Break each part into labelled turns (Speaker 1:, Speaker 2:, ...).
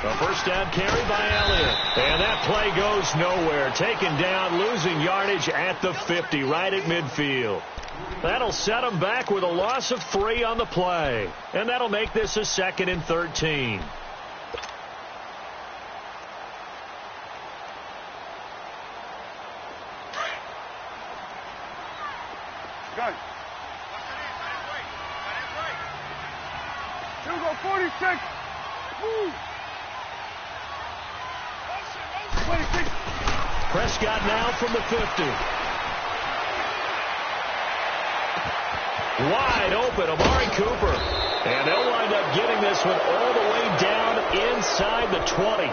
Speaker 1: A first down carry by Elliott. And that play goes nowhere. Taken down, losing yardage at the 50, right at midfield. That'll set them back with a loss of 3 on the play. And that'll make this a 2nd and 13.
Speaker 2: Gun. 46. Woo. 26.
Speaker 1: Prescott now from the 50. Wide open, Amari Cooper. And they'll wind up getting this one all the way down inside the 20.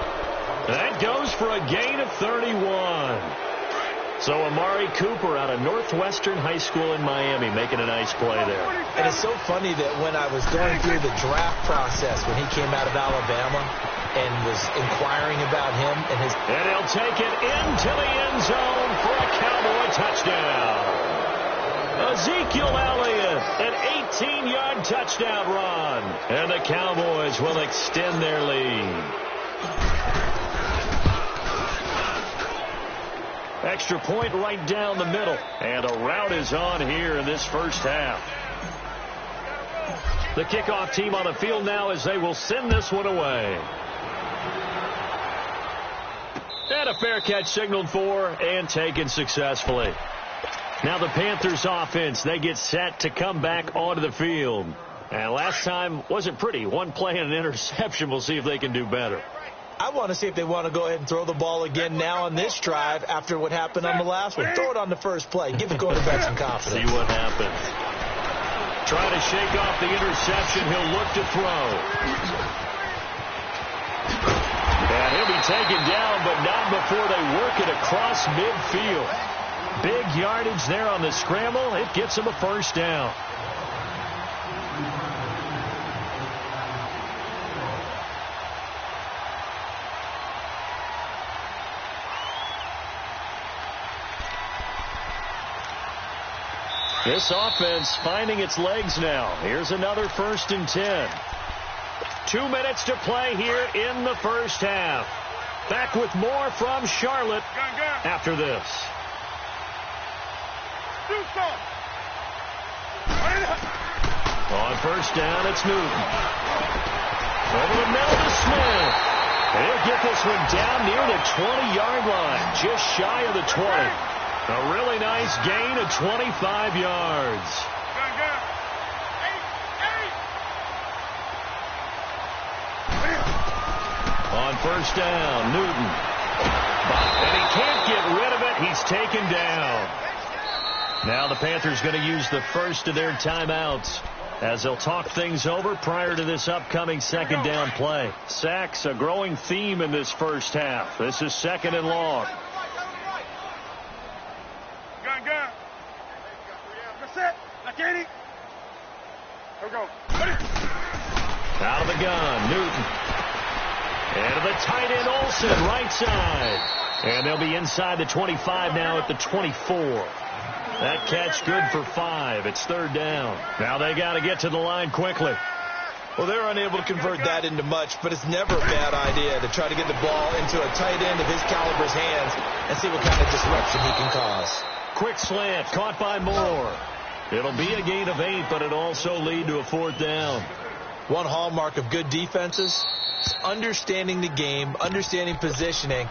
Speaker 1: That goes for a gain of 31. So Amari Cooper out of Northwestern High School in Miami making a nice play there.
Speaker 3: And it's so funny that when I was going through the draft process when he came out of Alabama and was inquiring about him and his...
Speaker 1: And he'll take it into the end zone for a Cowboy touchdown. Ezekiel Elliott, an 18-yard touchdown run. And the Cowboys will extend their lead. Extra point right down the middle. And a rout is on here in this first half. The kickoff team on the field now as they will send this one away. And a fair catch signaled for and taken successfully. Now the Panthers offense, they get set to come back onto the field. And last time wasn't pretty. One play and an interception. We'll see if they can do better.
Speaker 3: I want to see if they want to go ahead and throw the ball again now on this drive after what happened on the last one. Throw it on the first play. Give the quarterback some confidence.
Speaker 1: See what happens. Try to shake off the interception. He'll look to throw. And he'll be taken down, but not before they work it across midfield. Big yardage there on the scramble. It gets him a first down. This offense finding its legs now. Here's another 1st and 10. 2 minutes to play here in the first half. Back with more from Charlotte after this. On first down, it's Newton. Over the middle to Smith. He'll get this one down near the 20-yard line, just shy of the 20. A really nice gain of 25 yards. On first down, Newton. And he can't get rid of it. He's taken down. Now the Panthers going to use the first of their timeouts as they'll talk things over prior to this upcoming 2nd down play. Sacks, a growing theme in this first half. This is 2nd and long. Out of the gun, Newton. And to the tight end, Olsen, right side. And they'll be inside the 25 now at the 24. That catch good for 5. It's 3rd down. Now they got to get to the line quickly.
Speaker 3: Well, they're unable to convert that into much, but it's never a bad idea to try to get the ball into a tight end of his caliber's hands and see what kind of disruption he can cause.
Speaker 1: Quick slant, caught by Moore. It'll be a gain of 8, but it'll also lead to a 4th down.
Speaker 3: One hallmark of good defenses is understanding the game, understanding positioning,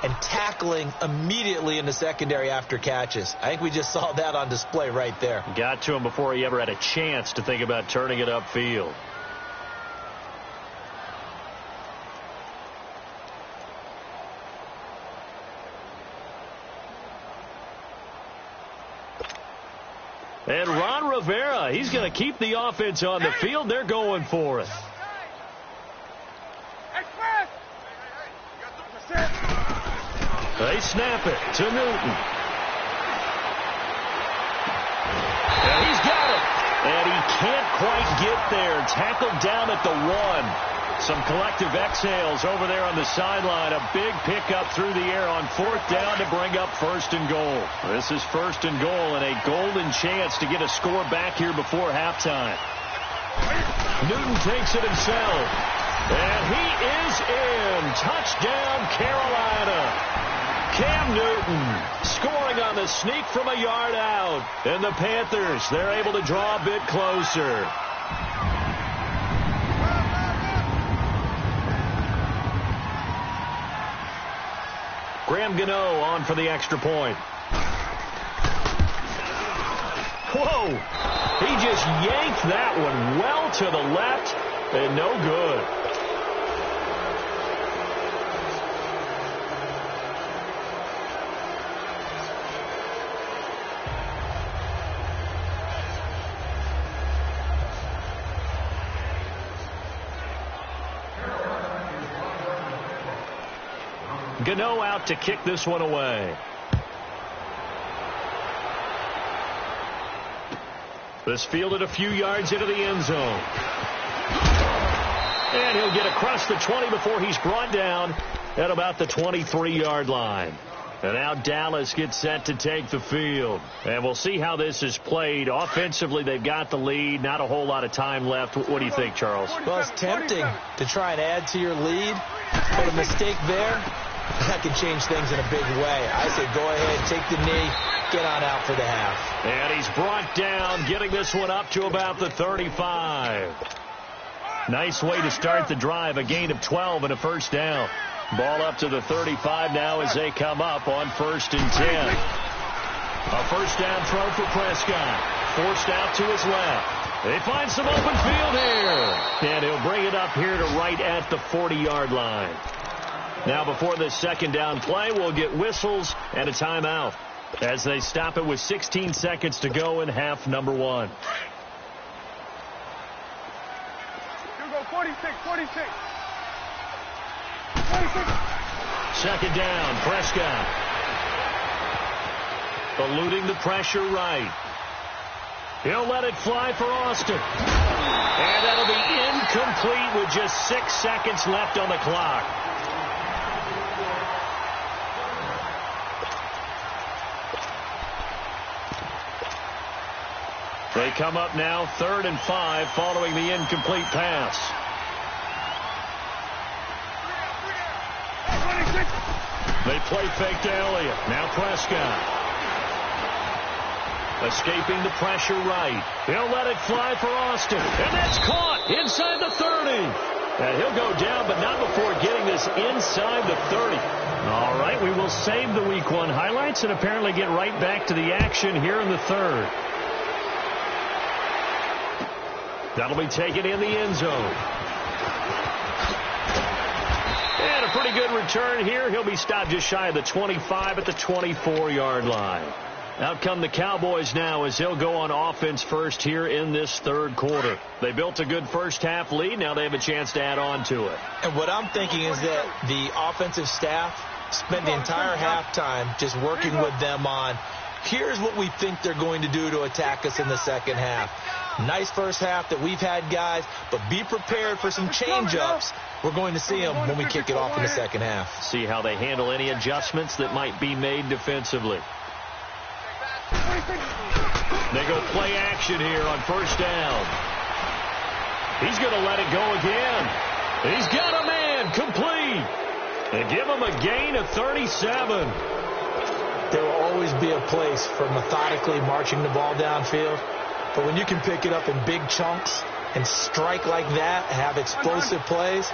Speaker 3: and tackling immediately in the secondary after catches. I think we just saw that on display right there.
Speaker 1: Got to him before he ever had a chance to think about turning it upfield. And Ron Rivera, he's going to keep the offense on the field. They're going for it. They snap it to Newton. And he's got it. And he can't quite get there. Tackled down at the 1. Some collective exhales over there on the sideline. A big pickup through the air on 4th down to bring up 1st and goal. This is 1st and goal and a golden chance to get a score back here before halftime. Newton takes it himself. And he is in. Touchdown, Carolina. Cam Newton scoring on the sneak from a yard out. And the Panthers, they're able to draw a bit closer. Graham Gano on for the extra point. Whoa! He just yanked that one well to the left and no good. Gano out to kick this one away. This fielded a few yards into the end zone. And he'll get across the 20 before he's brought down at about the 23-yard line. And now Dallas gets set to take the field. And we'll see how this is played. Offensively, they've got the lead. Not a whole lot of time left. What do you think, Charles?
Speaker 3: Well, it's tempting to try and add to your lead. But a mistake there, that can change things in a big way. I say go ahead, take the knee, get on out for the half.
Speaker 1: And he's brought down, getting this one up to about the 35. Nice way to start the drive, a gain of 12 and a first down. Ball up to the 35 now as they come up on 1st and 10. A first down throw for Prescott. Forced out to his left. They find some open field here. And he'll bring it up here to right at the 40-yard line. Now before this second down play, we'll get whistles and a timeout as they stop it with 16 seconds to go in half number 1.
Speaker 2: You go 46.
Speaker 1: Second down, Prescott. Eluding the pressure right. He'll let it fly for Austin. And that'll be incomplete with just 6 seconds left on the clock. They come up now 3rd and 5 following the incomplete pass. They play fake to Elliott. Now Prescott. Escaping the pressure right. He'll let it fly for Austin. And that's caught inside the 30. And he'll go down, but not before getting this inside the 30. All right, we will save the Week 1 highlights and apparently get right back to the action here in the 3rd. That'll be taken in the end zone. And a pretty good return here. He'll be stopped just shy of the 25 at the 24-yard line. Out come the Cowboys now as they'll go on offense first here in this 3rd quarter. They built a good first half lead. Now they have a chance to add on to it.
Speaker 3: And what I'm thinking is that the offensive staff spent the entire halftime just working with them on, here's what we think they're going to do to attack us in the second half. Nice first half that we've had, guys, but be prepared for some change-ups. We're going to see them when we kick it off in the second half.
Speaker 1: See how they handle any adjustments that might be made defensively. They go play action here on first down. He's going to let it go again. He's got a man complete. And give him a gain of 37.
Speaker 3: There will always be a place for methodically marching the ball downfield. But when you can pick it up in big chunks and strike like that, have explosive plays,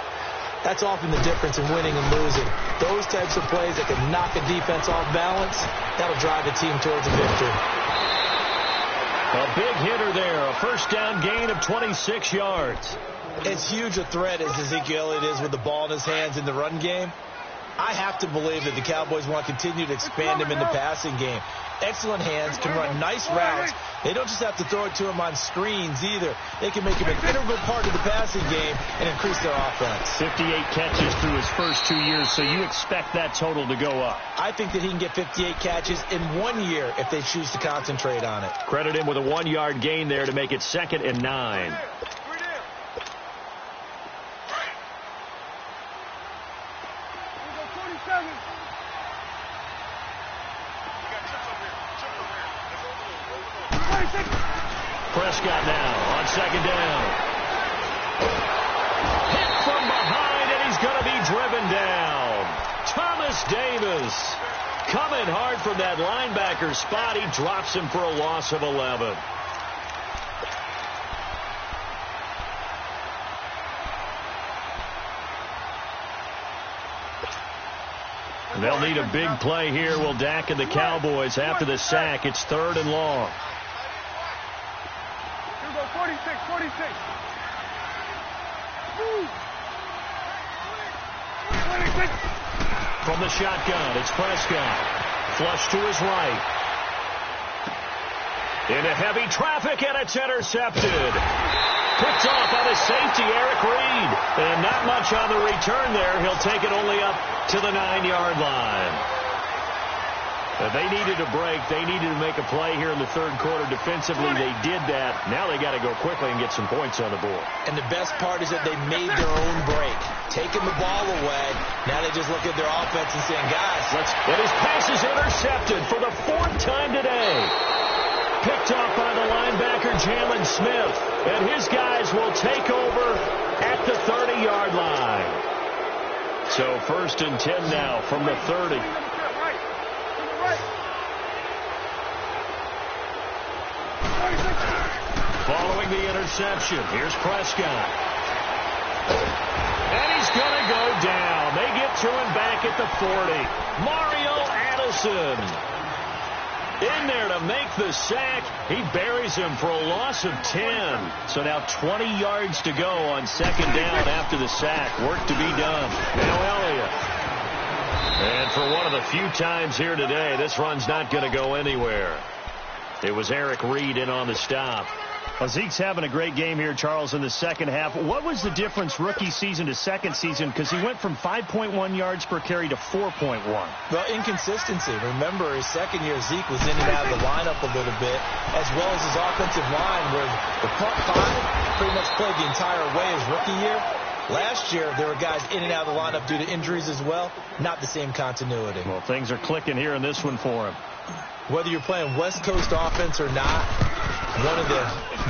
Speaker 3: that's often the difference in winning and losing. Those types of plays that can knock a defense off balance, that'll drive a team towards a victory.
Speaker 1: A big hitter there, a first down gain of 26 yards.
Speaker 3: As huge a threat as Ezekiel Elliott is with the ball in his hands in the run game, I have to believe that the Cowboys want to continue to expand him in the passing game. Excellent hands, can run nice routes. They don't just have to throw it to him on screens either. They can make him an integral part of the passing game and increase their offense.
Speaker 1: 58 catches through his first 2 years, so you expect that total to go up.
Speaker 3: I think that he can get 58 catches in 1 year if they choose to concentrate on it.
Speaker 1: Credit him with a 1-yard gain there to make it 2nd and 9. Prescott now on second down. Davis coming hard from that linebacker spot. He drops him for a loss of 11. They'll need a big play here. Will Dak and the Cowboys after the sack. It's 3rd and long.
Speaker 2: Here go 46, 46.
Speaker 1: From the shotgun, it's Prescott. Flush to his right. Into heavy traffic, and it's intercepted. Picked off by the safety, Eric Reed. And not much on the return there. He'll take it only up to the 9-yard line. They needed a break. They needed to make a play here in the 3rd quarter. Defensively, they did that. Now they got to go quickly and get some points on the board.
Speaker 3: And the best part is that they made their own break. Taking the ball away. Now they just look at their offense and saying, guys, let's...
Speaker 1: And his pass is intercepted for the 4th time today. Picked off by the linebacker, Jalen Smith. And his guys will take over at the 30-yard line. So 1st and 10 now from the 30. Following the interception, here's Prescott. And he's going to go down. They get to him back at the 40. Mario Addison in there to make the sack. He buries him for a loss of 10. So now 20 yards to go on 2nd down after the sack. Work to be done. Now Elliott. And for one of the few times here today, this run's not going to go anywhere. It was Eric Reed in on the stop.
Speaker 4: Well, Zeke's having a great game here, Charles, in the second half. What was the difference rookie season to second season? Because he went from 5.1 yards per carry to 4.1.
Speaker 3: Well, inconsistency. Remember, his second year, Zeke was in and out of the lineup a little bit, as well as his offensive line, where the front 5 pretty much played the entire way his rookie year. Last year, there were guys in and out of the lineup due to injuries as well. Not the same continuity.
Speaker 4: Well, things are clicking here in this one for him.
Speaker 3: Whether you're playing West Coast offense or not, one of the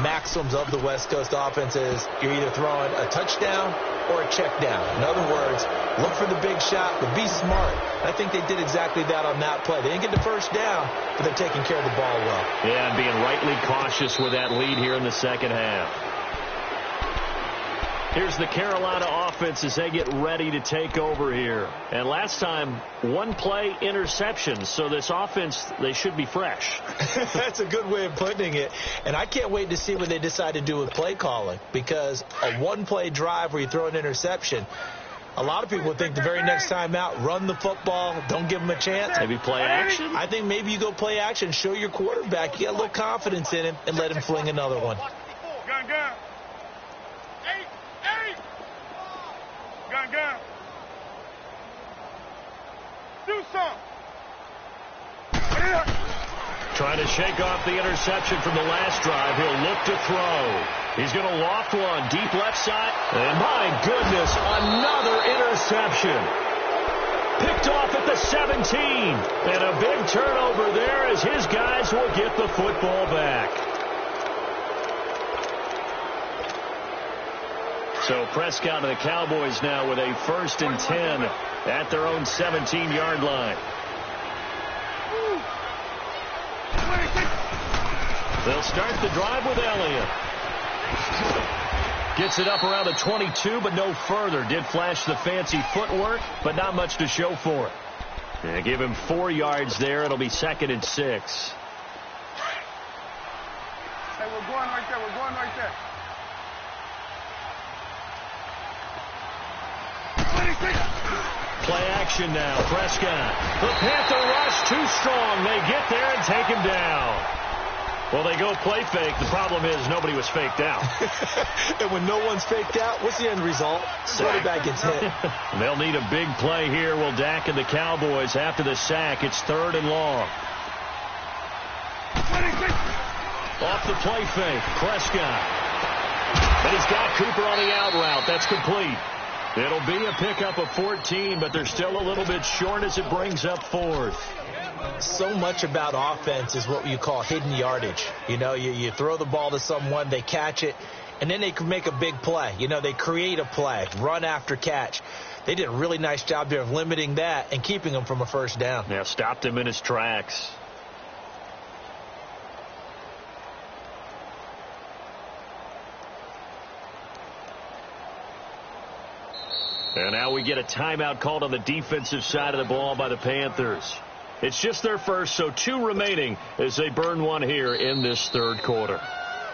Speaker 3: maxims of the West Coast offense is you're either throwing a touchdown or a check down. In other words, look for the big shot, but be smart. I think they did exactly that on that play. They didn't get the first down, but they're taking care of the ball well.
Speaker 1: Yeah, and being rightly cautious with that lead here in the second half. Here's the Carolina offense as they get ready to take over here. And last time, 1 play interception. So this offense, they should be fresh.
Speaker 3: That's a good way of putting it. And I can't wait to see what they decide to do with play calling. Because a 1-play drive where you throw an interception, a lot of people think the very next time out, run the football, don't give them a chance.
Speaker 1: Maybe play action?
Speaker 3: I think maybe you go play action, show your quarterback, you got a little confidence in him, and let him fling another one.
Speaker 2: Gun, gun. Gun, gun. Do something.
Speaker 1: Trying to shake off the interception from the last drive. He'll look to throw. He's going to loft one. Deep left side. And my goodness, another interception. Picked off at the 17. And a big turnover there as his guys will get the football back. So Prescott and the Cowboys now with a 1st and 10 at their own 17-yard line. They'll start the drive with Elliott. Gets it up around the 22, but no further. Did flash the fancy footwork, but not much to show for it. And give him 4 yards there. It'll be 2nd and 6.
Speaker 2: Hey, we're going right there. We're going right there.
Speaker 1: Play action now. Prescott. The Panther rush too strong. They get there and take him down. Well, they go play fake. The problem is nobody was faked out.
Speaker 3: And when no one's faked out, what's the end result? Quarterback gets hit.
Speaker 1: They'll need a big play here. Will Dak and the Cowboys after the sack. It's 3rd and long. Off the play fake. Prescott. And he's got Cooper on the out route. That's complete. It'll be a pickup of 14, but they're still a little bit short as it brings up 4th.
Speaker 3: So much about offense is what you call hidden yardage. You know, you throw the ball to someone, they catch it, and then they can make a big play. You know, they create a play, run after catch. They did a really nice job there of limiting that and keeping him from a first down.
Speaker 1: Yeah, stopped him in his tracks. And now we get a timeout called on the defensive side of the ball by the Panthers. It's just their first, so 2 remaining as they burn one here in this third quarter.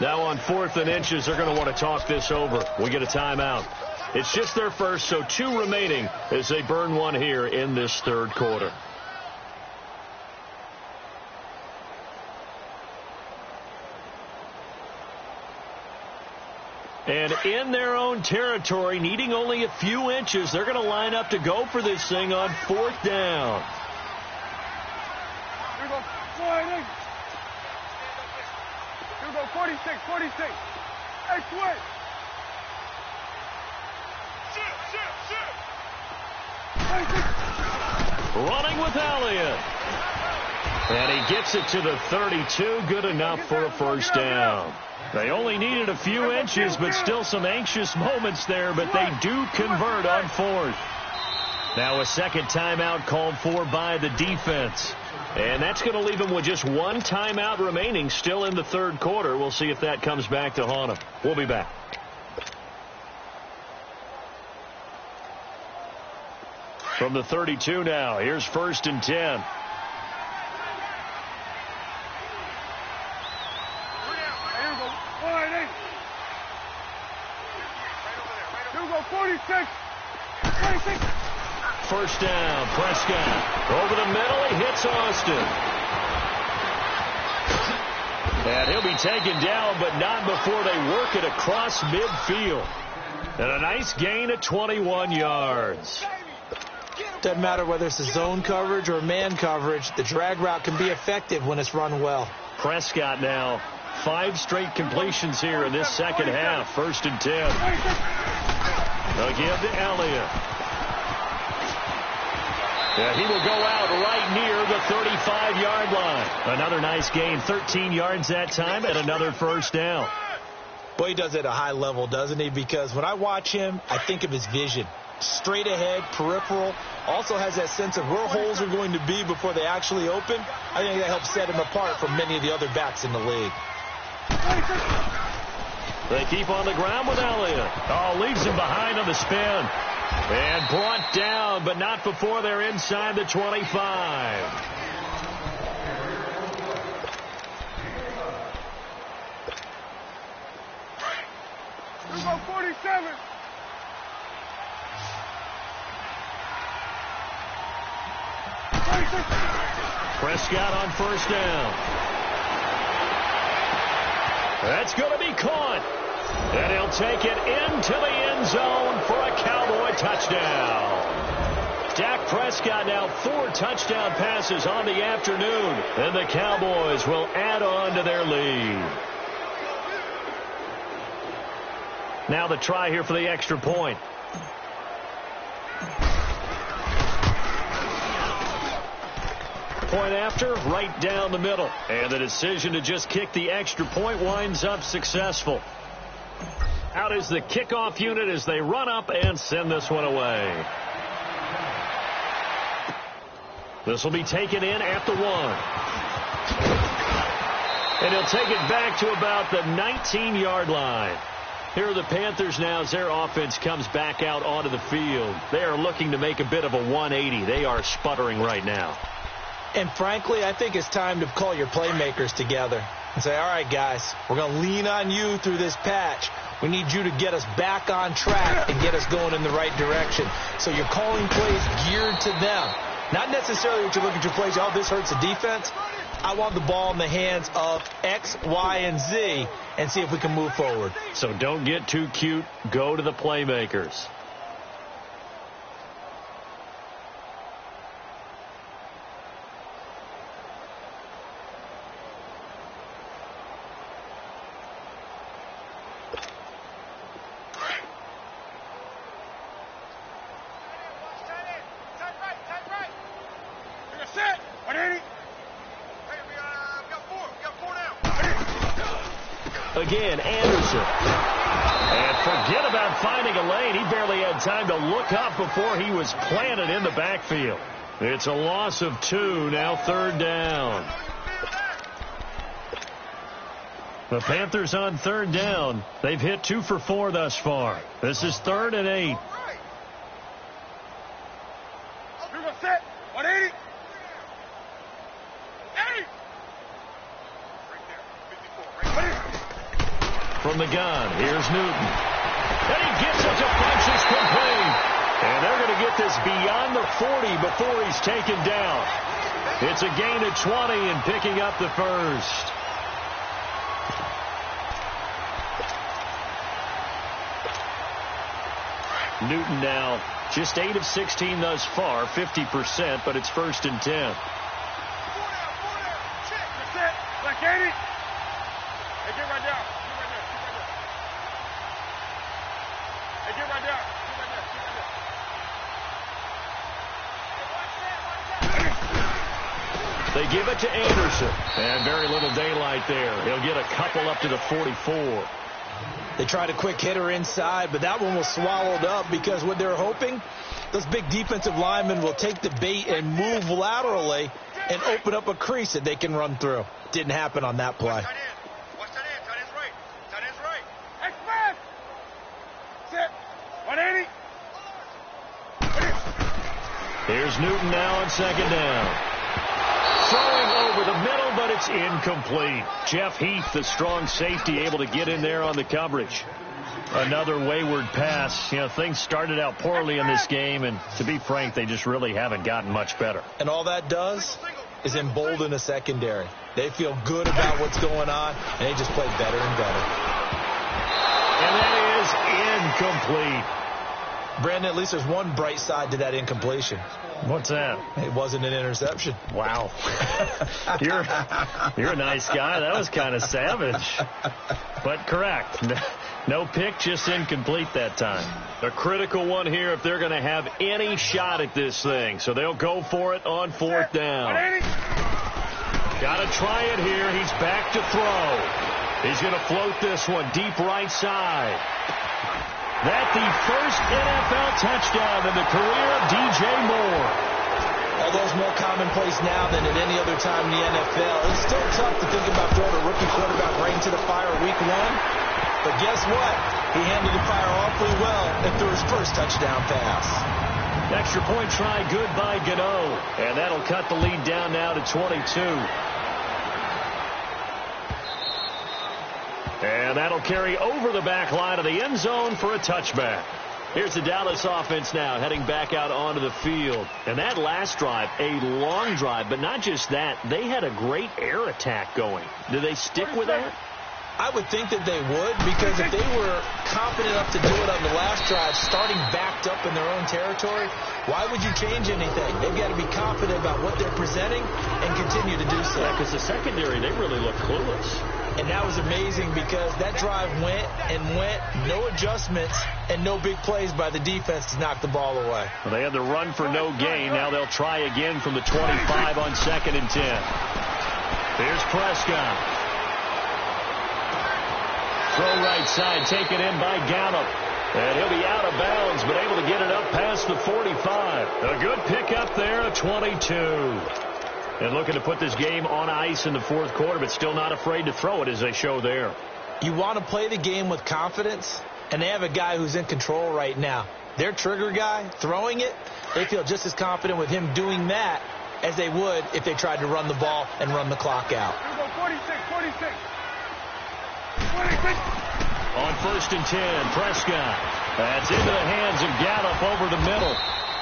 Speaker 1: Now on 4th and inches, they're going to want to talk this over. We get a timeout. It's just their first, so 2 remaining as they burn one here in this third quarter. And in their own territory, needing only a few inches, they're going to line up to go for this thing on 4th down.
Speaker 2: Here we go. Go ahead, here we go. 46, 46. Hey, switch.
Speaker 1: Running with Elliott. And he gets it to the 32. Good enough for a first down. They only needed a few inches, but still some anxious moments there, but they do convert on 4th. Now a second timeout called for by the defense. And that's going to leave them with just 1 timeout remaining still in the third quarter. We'll see if that comes back to haunt them. We'll be back. From the 32 now, here's 1st and 10.
Speaker 2: Here we go. Go ahead, here we go. 46. 46.
Speaker 1: First down, Prescott. Over the middle, he hits Austin. And he'll be taken down, but not before they work it across midfield. And a nice gain of 21 yards.
Speaker 3: Doesn't matter whether it's a zone coverage or man coverage, the drag route can be effective when it's run well.
Speaker 1: Prescott now, 5 straight completions here in this second half. 1st and 10. Again to Elliott. Yeah, he will go out right near the 35-yard line. Another nice gain, 13 yards that time, and another first down.
Speaker 3: Boy, he does it at a high level, doesn't he? Because when I watch him, I think of his vision. Straight ahead, peripheral. Also has that sense of where holes are going to be before they actually open. I think that helps set him apart from many of the other backs in the league.
Speaker 1: They keep on the ground with Elliott. Oh, leaves him behind on the spin. And brought down, but not before they're inside the 25.
Speaker 2: Here we go. 47.
Speaker 1: Prescott on first down. That's going to be caught. And he'll take it into the end zone for a Cowboy touchdown. Dak Prescott now 4 touchdown passes on the afternoon. And the Cowboys will add on to their lead. Now the try here for the extra point. Point after, right down the middle. And the decision to just kick the extra point winds up successful. Out is the kickoff unit as they run up and send this one away. This will be taken in at the 1. And he'll take it back to about the 19-yard line. Here are the Panthers now as their offense comes back out onto the field. They are looking to make a bit of a 180. They are sputtering right now.
Speaker 3: And frankly, I think it's time to call your playmakers together and say, all right, guys, we're going to lean on you through this patch. We need you to get us back on track and get us going in the right direction. So you're calling plays geared to them. Not necessarily what you look at your plays, oh, this hurts the defense. I want the ball in the hands of X, Y, and Z and see if we can move forward.
Speaker 1: So don't get too cute. Go to the playmakers. Again, Anderson. And forget about finding a lane. He barely had time to look up before he was planted in the backfield. It's a loss of 2, now 3rd down. The Panthers on 3rd down. They've hit 2 for 4 thus far. This is 3rd and 8.
Speaker 2: You're going to set. 180. 80. Right there. 54.
Speaker 1: From the gun, here's Newton. And he gets it to Funchess complete. And they're going to get this beyond the 40 before he's taken down. It's a gain of 20 and picking up the first. Newton now just 8 of 16 thus far, 50%, but it's 1st and 10.
Speaker 2: Check. Black 80. Hey, get right down. Hey, get right down.
Speaker 1: They give it to Anderson. And very little daylight there. He'll get a couple up to the 44.
Speaker 3: They tried a quick hitter inside, but that one was swallowed up because what they're hoping, those big defensive linemen will take the bait and move laterally and open up a crease that they can run through. Didn't happen on that play.
Speaker 2: Watch that end. Tight end's right. Tight end's right. Express. Set. 180.
Speaker 1: Here's Newton now on 2nd down. Throwing over the middle, but it's incomplete. Jeff Heath, the strong safety, able to get in there on the coverage. Another wayward pass. You know, things started out poorly in this game, and to be frank, they just really haven't gotten much better.
Speaker 3: And all that does is embolden the secondary. They feel good about what's going on, and they just play better and better.
Speaker 1: And that is incomplete.
Speaker 3: Brandon, at least there's one bright side to that incompletion.
Speaker 1: What's that?
Speaker 3: It wasn't an interception.
Speaker 1: Wow. You're a nice guy. That was kind of savage. But correct. No pick, just incomplete that time. A critical one here if they're going to have any shot at this thing. So they'll go for it on 4th down. Got to try it here. He's back to throw. He's going to float this one deep right side. That the first NFL touchdown in the career of DJ Moore.
Speaker 3: Although it's more commonplace now than at any other time in the NFL, it's still tough to think about throwing a rookie quarterback right into the fire week 1. But guess what? He handled the fire awfully well and threw his first touchdown pass.
Speaker 1: Extra point try good by Gano. And that'll cut the lead down now to 22. And that'll carry over the back line of the end zone for a touchback. Here's the Dallas offense now heading back out onto the field. And that last drive, a long drive, but not just that. They had a great air attack going. Do they stick with that?
Speaker 3: I would think that they would, because if they were confident enough to do it on the last drive, starting backed up in their own territory, why would you change anything? They've got to be confident about what they're presenting and continue to do so.
Speaker 1: Yeah, because the secondary, they really look clueless.
Speaker 3: And that was amazing because that drive went and went, no adjustments, and no big plays by the defense to knock the ball away.
Speaker 1: Well, they had the run for no gain. Now they'll try again from the 25 on 2nd and 10. Here's Prescott. Throw right side, taken in by Gallup. And he'll be out of bounds, but able to get it up past the 45. A good pickup there, a 22. And looking to put this game on ice in the 4th quarter, but still not afraid to throw it as they show there.
Speaker 3: You want to play the game with confidence, and they have a guy who's in control right now. Their trigger guy, throwing it, they feel just as confident with him doing that as they would if they tried to run the ball and run the clock out.
Speaker 2: 46.
Speaker 1: On 1st and 10, Prescott. That's into the hands of Gallup over the middle.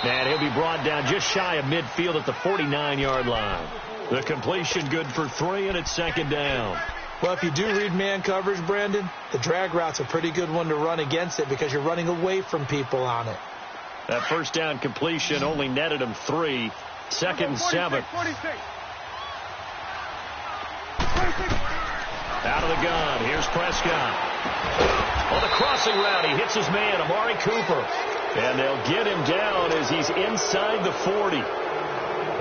Speaker 1: And he'll be brought down just shy of midfield at the 49-yard line. The completion good for 3, and it's 2nd down.
Speaker 3: Well, if you do read man coverage, Brandon, the drag route's a pretty good one to run against it because you're running away from people on it.
Speaker 1: That 1st down completion only netted him 3. 2nd and 7.
Speaker 2: 46.
Speaker 1: Out of the gun. Here's Prescott. On the crossing route, he hits his man, Amari Cooper. And they'll get him down as he's inside the 40.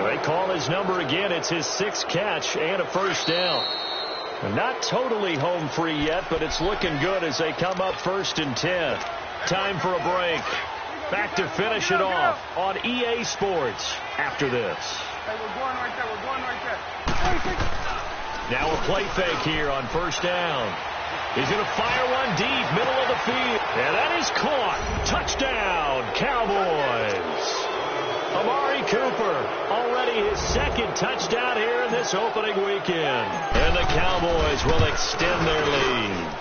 Speaker 1: They call his number again. It's his 6th catch and a 1st down. Not totally home free yet, but it's looking good as they come up 1st and 10. Time for a break. Back to finish it off on EA Sports after this.
Speaker 2: Hey, we're going right there. We're going right there.
Speaker 1: Now a play fake here on 1st down. He's going to fire one deep, middle of the field. And that is caught. Touchdown, Cowboys. Amari Cooper, already his 2nd touchdown here in this opening weekend. And the Cowboys will extend their lead.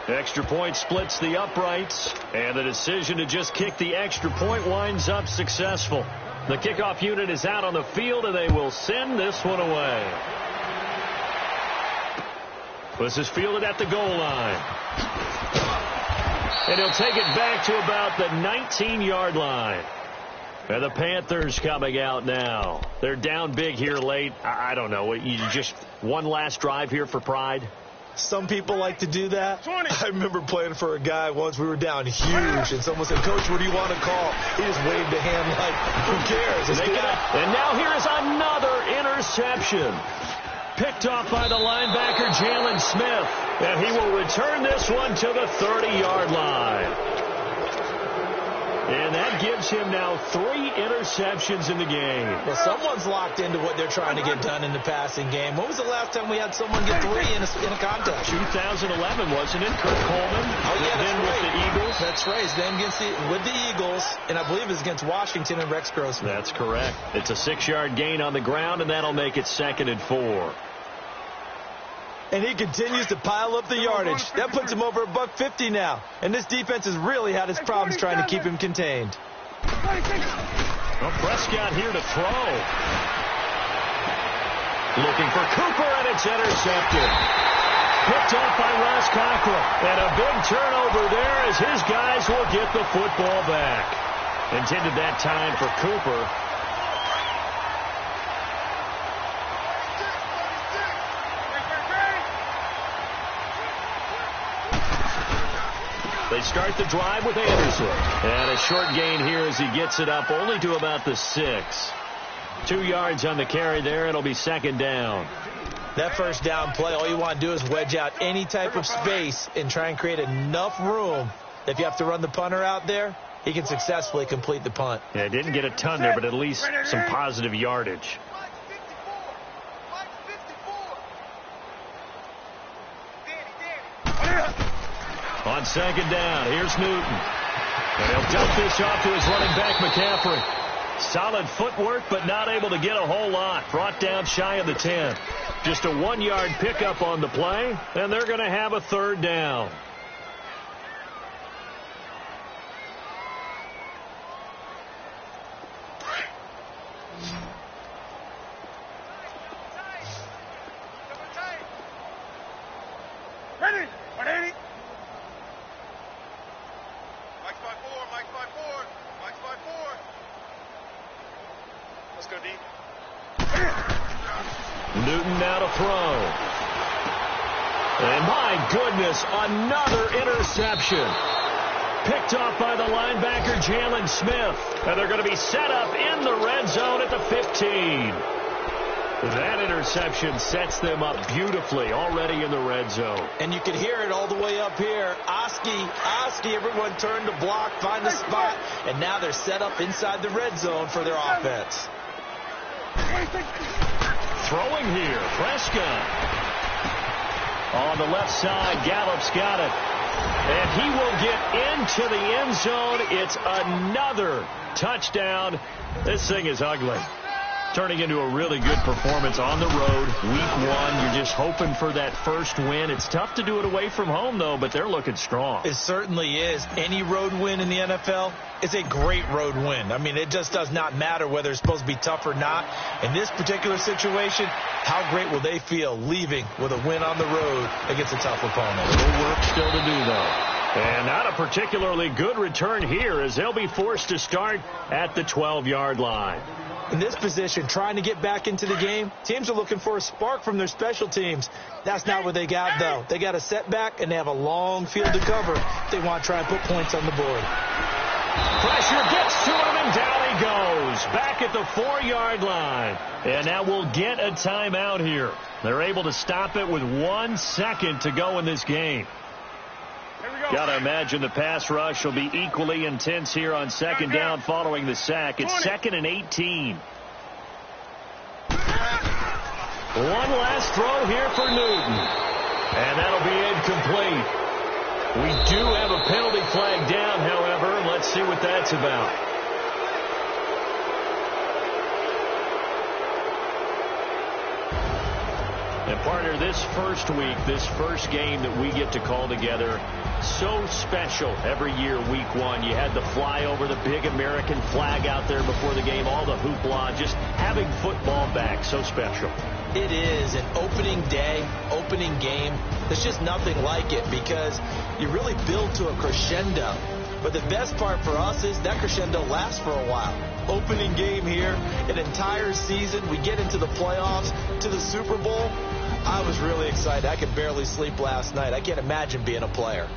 Speaker 1: Extra point splits the uprights, and the decision to just kick the extra point winds up successful. The kickoff unit is out on the field, and they will send this one away. This is fielded at the goal line. And he'll take it back to about the 19-yard line. And the Panthers coming out now. They're down big here late. I don't know. You just one last drive here for pride?
Speaker 3: Some people like to do that. I remember playing for a guy once. We were down huge, and someone said, "Coach, what do you want to call?" He just waved a hand like, who cares?
Speaker 1: And now here is another interception. Picked off by the linebacker, Jalen Smith. And he will return this one to the 30-yard line. And that gives him now 3 interceptions in the game.
Speaker 3: Well, someone's locked into what they're trying to get done in the passing game. When was the last time we had someone get 3 in a contest?
Speaker 1: 2011, wasn't it? Kurt Coleman.
Speaker 3: Oh, yeah,
Speaker 1: then
Speaker 3: right.
Speaker 1: With the Eagles.
Speaker 3: That's right. His name with the Eagles, and I believe it's against Washington and Rex Grossman.
Speaker 1: That's correct. It's a 6-yard gain on the ground, and that'll make it 2nd and 4.
Speaker 3: And he continues to pile up the yardage. That puts him over $150 now. And this defense has really had its problems trying to keep him contained.
Speaker 1: Well, Prescott here to throw. Looking for Cooper, and it's intercepted. Picked off by Ross Cockrell. And a big turnover there as his guys will get the football back. Intended that time for Cooper. They start the drive with Anderson. And a short gain here as he gets it up only to about the 6. 2 yards on the carry there. It'll be 2nd down.
Speaker 3: That 1st down play, all you want to do is wedge out any type of space and try and create enough room that if you have to run the punter out there, he can successfully complete the punt.
Speaker 1: Yeah, didn't get a ton there, but at least some positive yardage. On 2nd down, here's Newton. And he'll dump this off to his running back, McCaffrey. Solid footwork, but not able to get a whole lot. Brought down shy of the 10. Just a 1-yard pickup on the play, and they're going to have a 3rd down.
Speaker 2: Ready? 180. Mike's by 4. Mike's by 4. Mike's by 4. Let's go deep.
Speaker 1: Newton now to throw. And my goodness, another interception. Picked off by the linebacker, Jalen Smith. And they're going to be set up in the red zone at the 15. That interception sets them up beautifully already in the red zone.
Speaker 3: And you can hear it all the way up here. Oski, everyone turned to block, find a spot, and now they're set up inside the red zone for their offense.
Speaker 1: Throwing here, Prescott. On the left side, Gallup's got it. And he will get into the end zone. It's another touchdown. This thing is ugly. Turning into a really good performance on the road. Week 1, you're just hoping for that first win. It's tough to do it away from home, though, but they're looking strong.
Speaker 3: It certainly is. Any road win in the NFL is a great road win. I mean, it just does not matter whether it's supposed to be tough or not. In this particular situation, how great will they feel leaving with a win on the road against a tough opponent?
Speaker 1: A little work still to do, though. And not a particularly good return here as they'll be forced to start at the 12-yard line.
Speaker 3: In this position, trying to get back into the game, teams are looking for a spark from their special teams. That's not what they got, though. They got a setback, and they have a long field to cover if they want to try and put points on the board.
Speaker 1: Pressure gets to him, and down he goes. Back at the 4-yard line. And now we'll get a timeout here. They're able to stop it with 1 second to go in this game. Got to imagine the pass rush will be equally intense here on second down following the sack. It's 2nd and 18. One last throw here for Newton. And that'll be incomplete. We do have a penalty flag down, however. Let's see what that's about. And partner, this first week, this first game that we get to call together, so special every year, week 1. You had the flyover, the big American flag out there before the game, all the hoopla, just having football back, so special.
Speaker 3: It is an opening day, opening game. There's just nothing like it because you really build to a crescendo. But the best part for us is that crescendo lasts for a while. Opening game here, an entire season. We get into the playoffs, to the Super Bowl. I was really excited. I could barely sleep last night. I can't imagine being a player.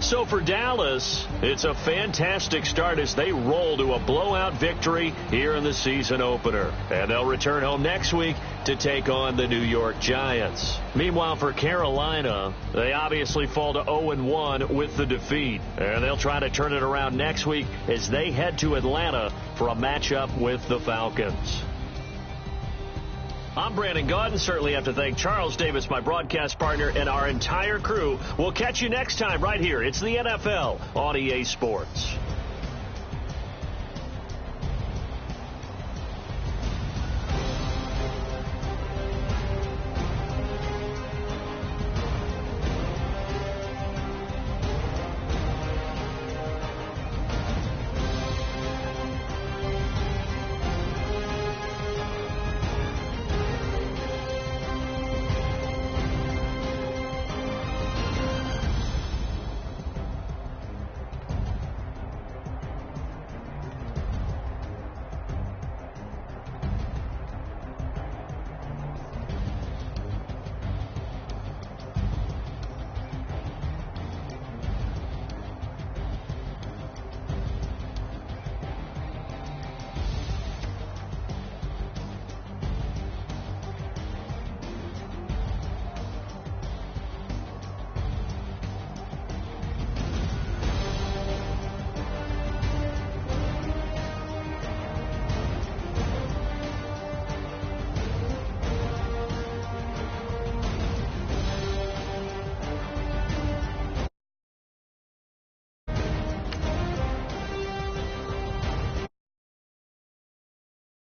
Speaker 1: So for Dallas, it's a fantastic start as they roll to a blowout victory here in the season opener. And they'll return home next week to take on the New York Giants. Meanwhile, for Carolina, they obviously fall to 0-1 with the defeat. And they'll try to turn it around next week as they head to Atlanta for a matchup with the Falcons. I'm Brandon Gaudin. Certainly have to thank Charles Davis, my broadcast partner, and our entire crew. We'll catch you next time right here. It's the NFL on EA Sports.